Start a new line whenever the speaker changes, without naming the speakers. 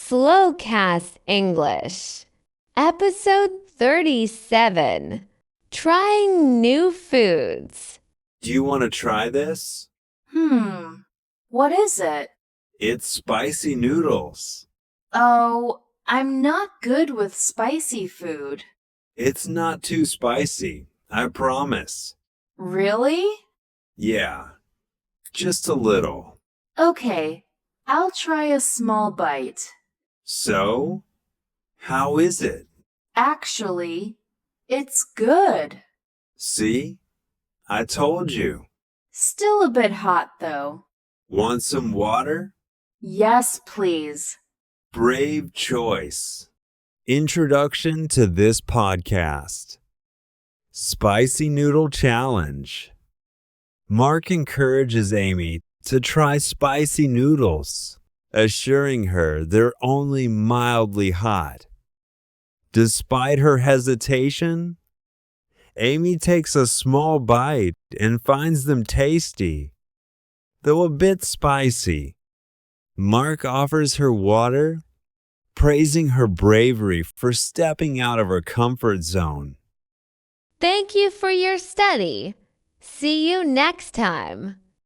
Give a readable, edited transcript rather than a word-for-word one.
SlowCast English, Episode 37, Trying New Foods.
Do you want to try this?
What is it?
It's spicy noodles.
Oh, I'm not good with spicy food.
It's not too spicy, I promise.
Really?
Yeah, just a little.
Okay, I'll try a small bite.
So, how is it?
Actually, it's good.
See? I told you.
Still a bit hot, though.
Want some water?
Yes, please.
Brave choice. Introduction to this podcast. Spicy Noodle Challenge. Mark encourages Amy to try spicy noodles, assuring her they're only mildly hot. Despite her hesitation, Amy takes a small bite and finds them tasty, though a bit spicy. Mark offers her water, praising her bravery for stepping out of her comfort zone.
Thank you for your study. See you next time.